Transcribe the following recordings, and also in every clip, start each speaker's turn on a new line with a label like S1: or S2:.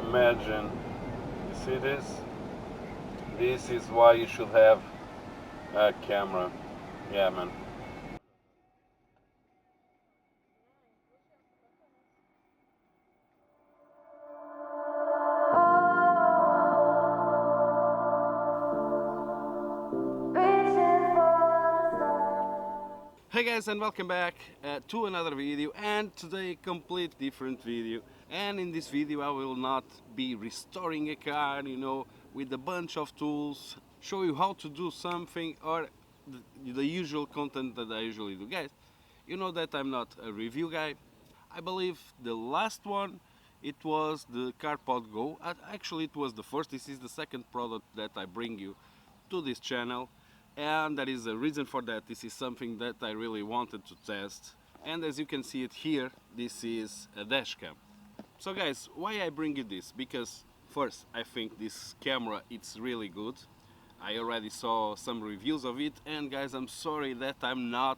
S1: Imagine, you see this? This is why you should have a camera. Yeah, man.
S2: Hey guys, and welcome back to another video, and today a complete different video. And in this video I will not be restoring a car, with a bunch of tools, show you how to do something, or the usual content that I usually do. Guys, you know that I'm not a review guy. I believe the last one, it was the CarPod Go. Actually it was the first. This is the second product that I bring you to this channel, and there is a reason for that. This is something that I really wanted to test, and as you can see it here, this is a dash cam. So guys, why I bring you this? Because first, I think this camera, it's really good. I already saw some reviews of it, and guys, I'm sorry that I'm not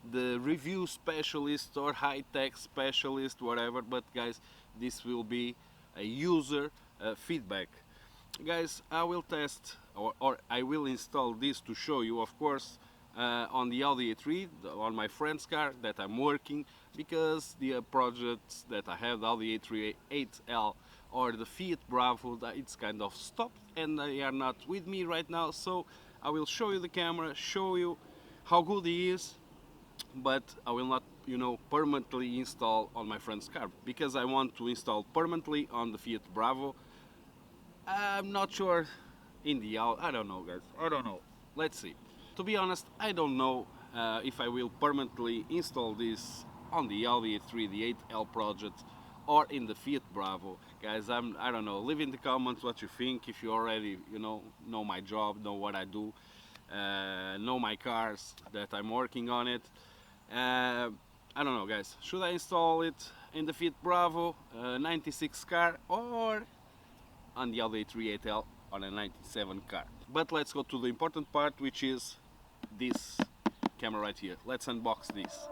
S2: the review specialist or high-tech specialist, whatever, but guys, this will be a user feedback. Guys, I will test or I will install this to show you, of course, on the Audi A3, on my friend's car that I'm working, because the projects that I have, the Audi A3 8L or the Fiat Bravo, it's kind of stopped and they are not with me right now. So I will show you the camera, show you how good it is, but I will not, permanently install on my friend's car, because I want to install permanently on the Fiat Bravo. I'm not sure in the Audi. I don't know, guys. I don't know. Let's see. To be honest, I don't know if I will permanently install this on the Audi A3, the 8L project, or in the Fiat Bravo. Guys, I don't know. Leave in the comments what you think. If you already, know my job, know what I do, know my cars that I'm working on it. I don't know, guys. Should I install it in the Fiat Bravo 96 car, or on the Audi A3 8L on a 97 car? But let's go to the important part, which is this camera right here. Let's unbox this.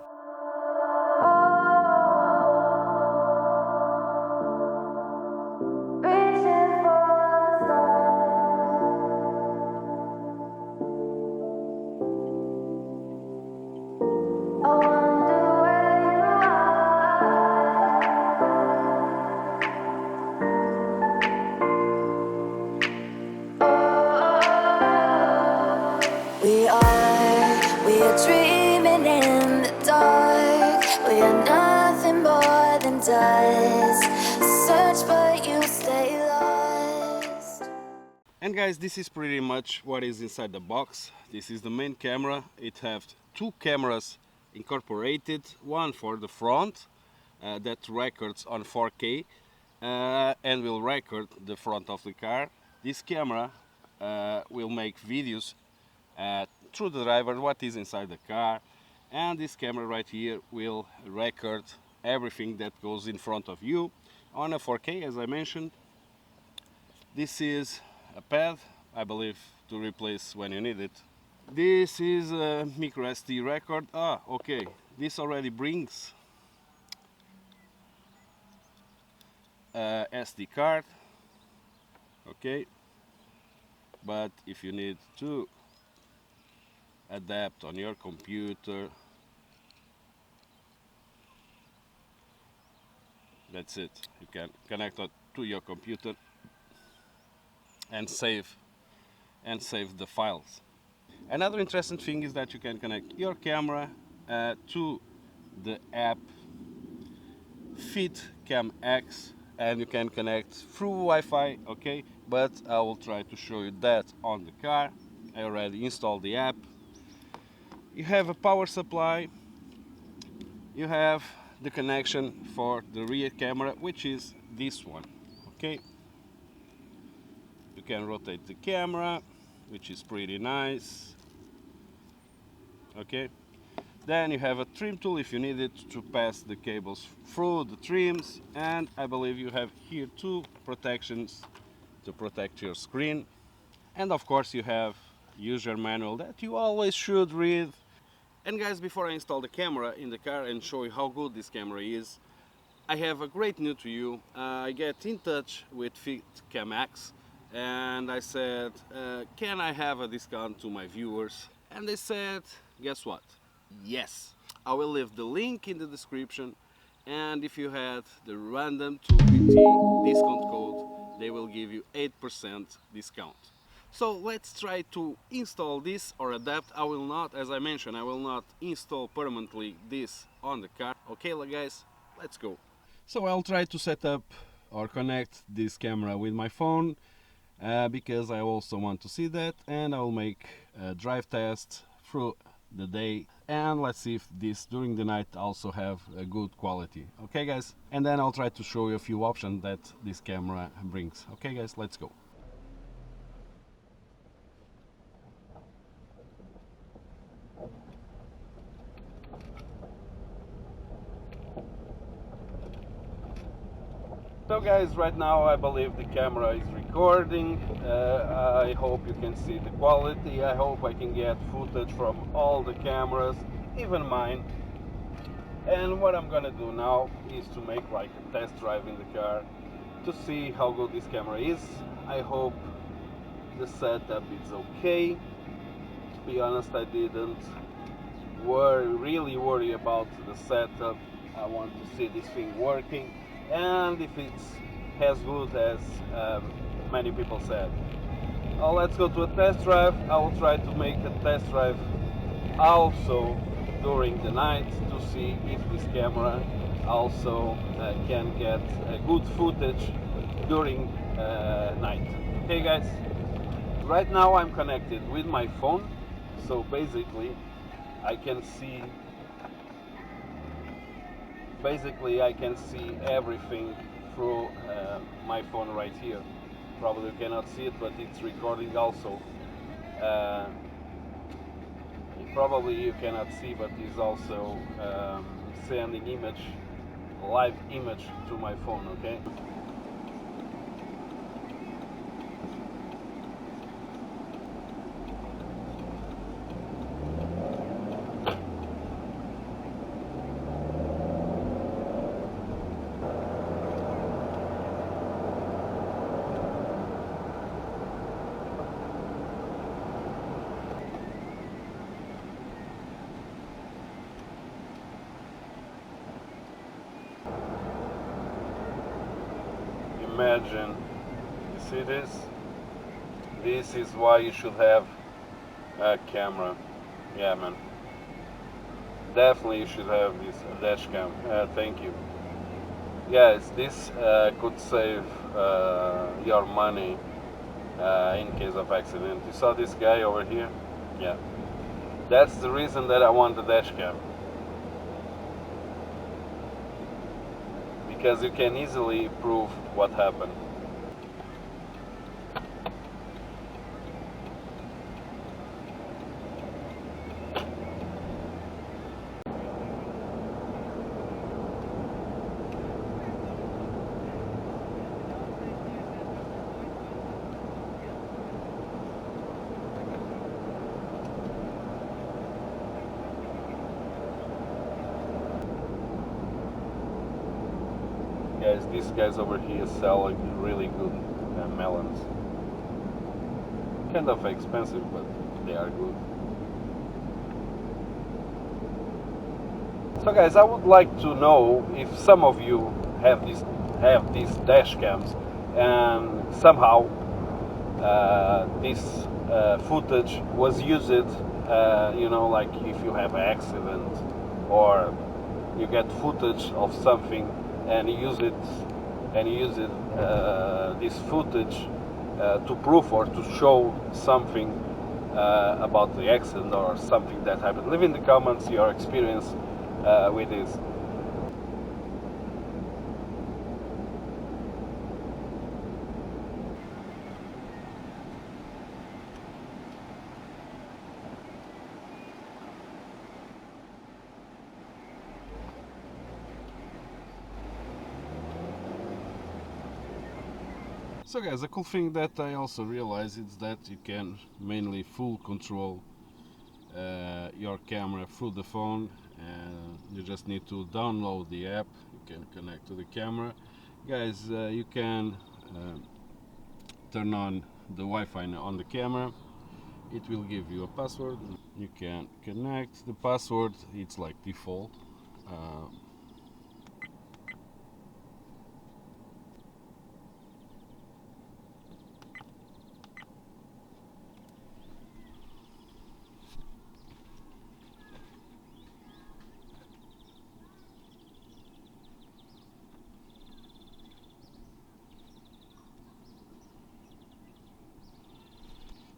S3: We are dreaming in the dark. We are nothing more than dust. Search but you stay lost.
S2: And guys, this is pretty much what is inside the box. This is the main camera. It has two cameras incorporated, one for the front that records on 4K and will record the front of the car. This camera will make videos through the driver what is inside the car, and this camera right here will record everything that goes in front of you on a 4K, as I mentioned. This is a pad, I believe, to replace when you need it. This is a micro SD record. Okay, this already brings a SD card. Okay, but if you need to adapt on your computer, that's it. You can connect it to your computer and save the files. Another interesting thing is that you can connect your camera to the app FITCAMX, and you can connect through Wi-Fi. Okay, but I will try to show you that on the car. I already installed the app. You have a power supply, you have the connection for the rear camera, which is this one. Okay, you can rotate the camera, which is pretty nice. Okay, then you have a trim tool if you need it to pass the cables through the trims, and I believe you have here two protections to protect your screen, and of course you have user manual that you always should read. And guys, before I install the camera in the car and show you how good this camera is, I have a great news to you. I get in touch with FITCAMX and I said, can I have a discount to my viewers? And they said, guess what? Yes. I will leave the link in the description, and if you had the random 2PT discount code, they will give you 8% discount. So let's try to install this or adapt. I will not, as I mentioned, I will not install permanently this on the car. Okay guys, let's go. So I'll try to set up or connect this camera with my phone because I also want to see that, and I'll make a drive test through the day, and let's see if this during the night also have a good quality. Okay guys, and then I'll try to show you a few options that this camera brings. Okay guys, let's go.
S1: So guys, right now I believe the camera is recording. I hope you can see the quality. I hope I can get footage from all the cameras, even mine. And what I'm gonna do now is to make like a test drive in the car to see how good this camera is. I hope the setup is okay. To be honest, I didn't really worry about the setup. I want to see this thing working, and if it's as good as many people said. Let's go to a test drive. I will try to make a test drive also during the night to see if this camera also can get good footage during night. Okay guys, right now I'm connected with my phone, so basically I can see everything through my phone right here. Probably you cannot see it, but it's recording also. Probably you cannot see, but it's also sending live image to my phone. Okay. Imagine, you see this? This is why you should have a camera. Yeah, man. Definitely you should have this dash cam. Thank you. Yes, this could save your money in case of accident. You saw this guy over here? Yeah. That's the reason that I want the dash cam. Because you can easily prove what happened. Guys, these guys over here sell like really good melons. Kind of expensive, but they are good. So guys, I would like to know if some of you have these dash cams, and somehow this footage was used. You know, like if you have an accident or you get footage of something and use this footage to prove or to show something about the accident or something that happened. Leave in the comments your experience with this.
S2: So guys, a cool thing that I also realized is that you can mainly full control your camera through the phone, and you just need to download the app. You can connect to the camera. Guys, you can turn on the Wi-Fi on the camera. It will give you a password. You can connect. The password, it's like default.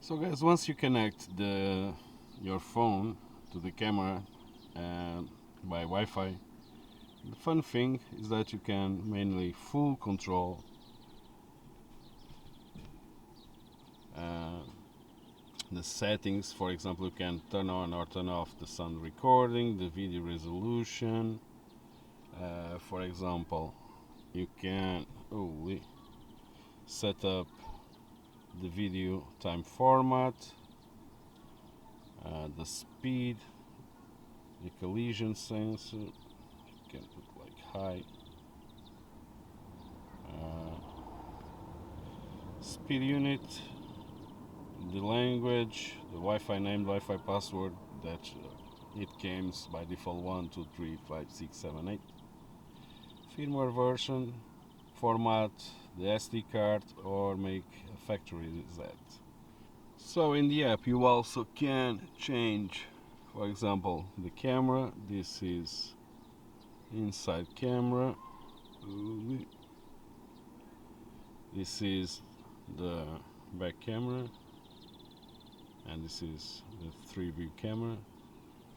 S2: So guys, once you connect your phone to the camera by Wi-Fi, the fun thing is that you can mainly full control the settings. For example, you can turn on or turn off the sound recording, the video resolution. For example, you can set up the video time format, the speed, the collision sensor. You can put like high, speed unit, the language, the Wi-Fi name, Wi-Fi password that it comes by default 1, 2, 3, 5, 6, 7, 8. Firmware version, format, the SD card, or make a factory reset. So in the app you also can change, for example, the camera. This is inside camera. This is the back camera, and this is the 3-view camera.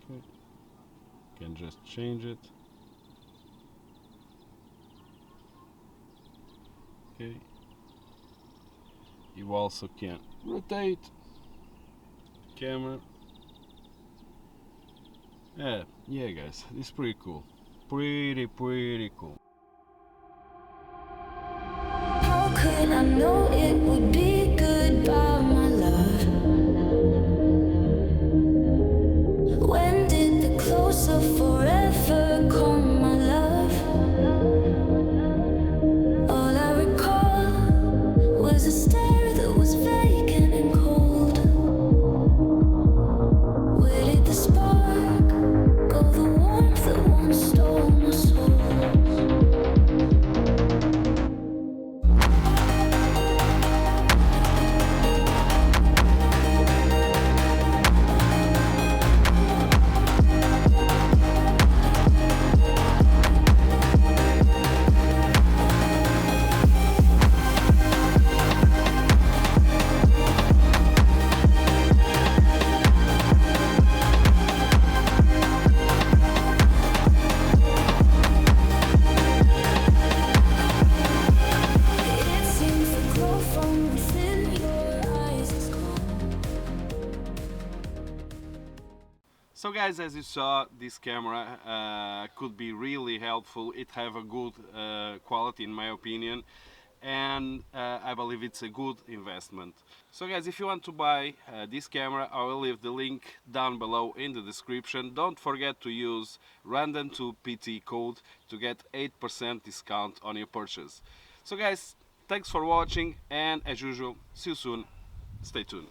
S2: Okay. You can just change it. Okay. You also can rotate the camera. Yeah guys, it's pretty cool. Pretty cool.
S3: How could I know it would be goodbye, my love? When did the close of forever come, my love? All I recall was a stare that was vacant and cold. Where did the spark go, the warmth that once stole my soul?
S2: So guys, as you saw, this camera could be really helpful. It have a good quality in my opinion, and I believe it's a good investment. So guys, if you want to buy this camera, I will leave the link down below in the description. Don't forget to use random2pt code to get 8% discount on your purchase. So guys, thanks for watching, and as usual, see you soon. Stay tuned.